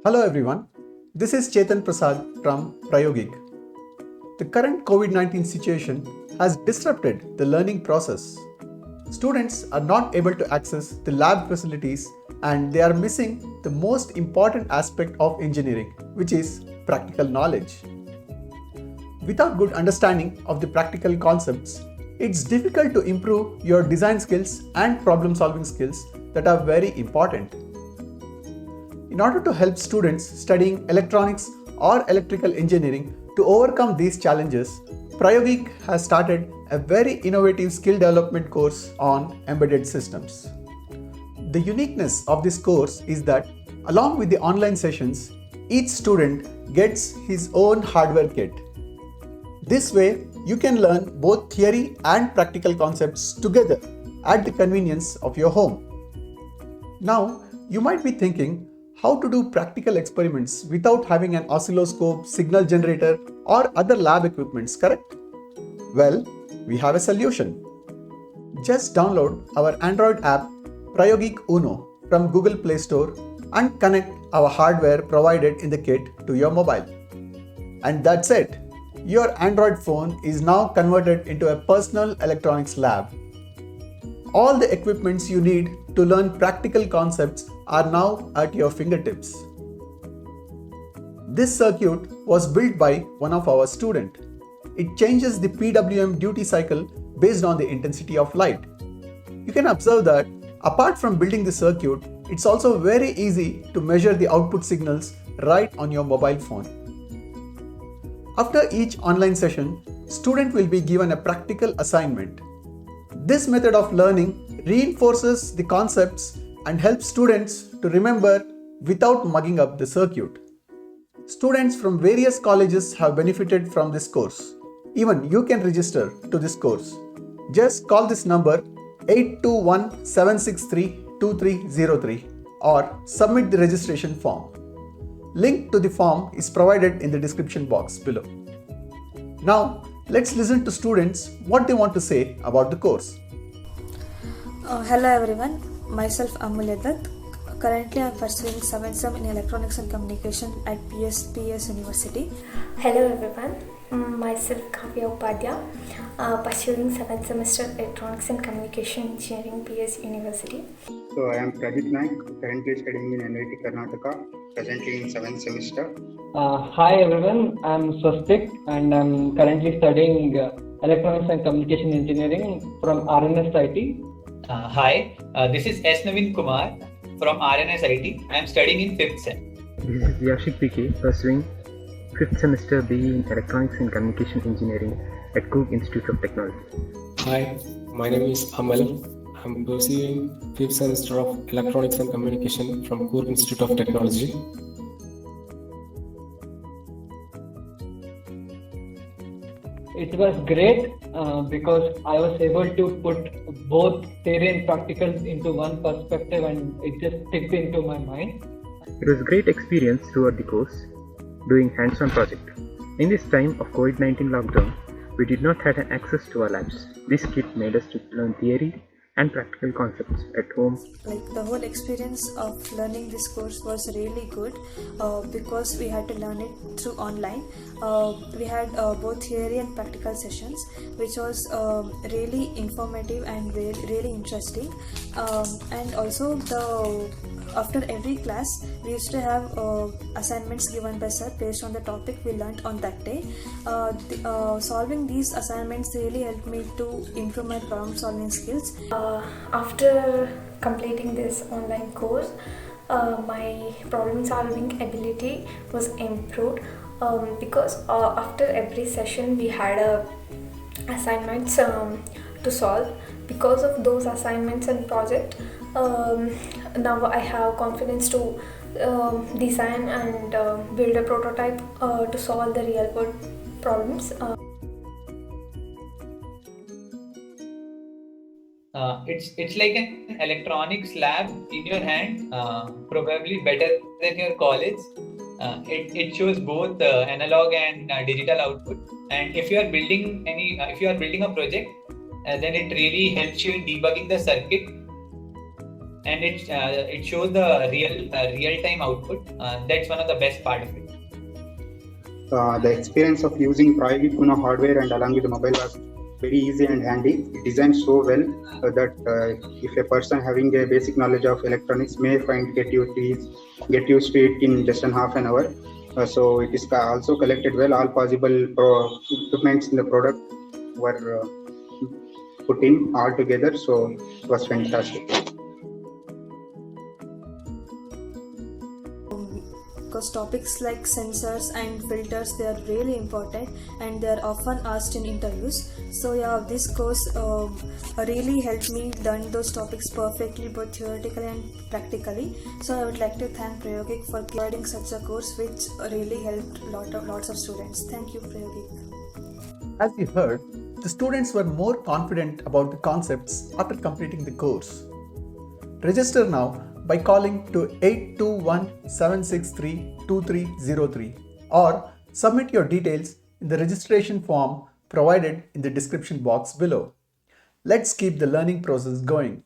Hello everyone, this is Chetan Prasad from Prayogik. The current COVID 19 situation has disrupted the learning process. Students are not able to access the lab facilities and they are missing the most important aspect of engineering, which is practical knowledge. Without good understanding of the practical concepts, it's difficult to improve your design skills and problem solving skills that are very important. In order to help students studying electronics or electrical engineering to overcome these challenges, Prayogik has started a very innovative skill development course on embedded systems. The uniqueness of this course is that, along with the online sessions, each student gets his own hardware kit. This way, you can learn both theory and practical concepts together at the convenience of your home. Now, you might be thinking how to do practical experiments without having an oscilloscope, signal generator, or other lab equipments, correct? Well, we have a solution. Just download our Android app Prayogik Uno from Google Play Store and connect our hardware provided in the kit to your mobile. And that's it. Your Android phone is now converted into a personal electronics lab. All the equipments you need to learn practical concepts are now at your fingertips. This circuit was built by one of our students. It changes the PWM duty cycle based on the intensity of light. You can observe that apart from building the circuit, it's also very easy to measure the output signals right on your mobile phone. After each online session, student will be given a practical assignment. This method of learning reinforces the concepts and helps students to remember without mugging up the circuit. Students from various colleges have benefited from this course. Even you can register to this course. Just call this number 821 763 2303 or submit the registration form. Link to the form is provided in the description box below. Now, let's listen to students what they want to say about the course. Hello everyone, myself Amulya Dutt. Currently I am pursuing 7th SEM in Electronics and Communication at PS University. Hello everyone, myself Kavya Upadhyay, pursuing 7th semester Electronics and Communication Engineering PS University. So I am Pradeep Naik, currently studying in NIT Karnataka, presently in 7th semester. Hi everyone, I'm Swastik and I'm currently studying Electronics and Communication Engineering from RNS IT. Hi, this is S. Naveen Kumar from RNS IT. I am studying in 5th SEM. This is Yashik PK, pursuing 5th semester BE in Electronics and Communication Engineering at Cook Institute of Technology. Hi, my name is Amal. I'm pursuing 5th semester of Electronics and Communication from Cook Institute of Technology. It was great because I was able to put both theory and practical into one perspective and it just sticked into my mind. It was a great experience throughout the course, doing hands-on project. In this time of COVID-19 lockdown, we did not have access to our labs. This kit made us to learn theory and practical concepts at home. The whole experience of learning this course was really good because we had to learn it through online. We had both theory and practical sessions, which was really informative and really interesting. And also after every class, we used to have assignments given by sir based on the topic we learnt on that day. Solving these assignments really helped me to improve my problem solving skills. After completing this online course, my problem solving ability was improved because after every session we had assignments to solve. Because of those assignments and project, now I have confidence to design and build a prototype to solve the real world problems. It's like an electronics lab in your hand, probably better than your college. It shows both analog and digital output. And if you are building a project, then it really helps you in debugging the circuit and it shows the real time output. That's one of the best part of it. The experience of using Prayogik Uno hardware and along with the mobile was very easy and handy. It designed so well that if a person having a basic knowledge of electronics may get used to it in just half an hour. So it is also collected well. All possible equipments in the product were put in all together. So it was fantastic. Because topics like sensors and filters, they are really important and they are often asked in interviews. So yeah, this course really helped me learn those topics perfectly, both theoretically and practically. So I would like to thank Prayogik for providing such a course which really helped lots of students. Thank you, Prayogik. As you heard, the students were more confident about the concepts after completing the course. Register now by calling to 821-763-2303 or submit your details in the registration form provided in the description box below. Let's keep the learning process going.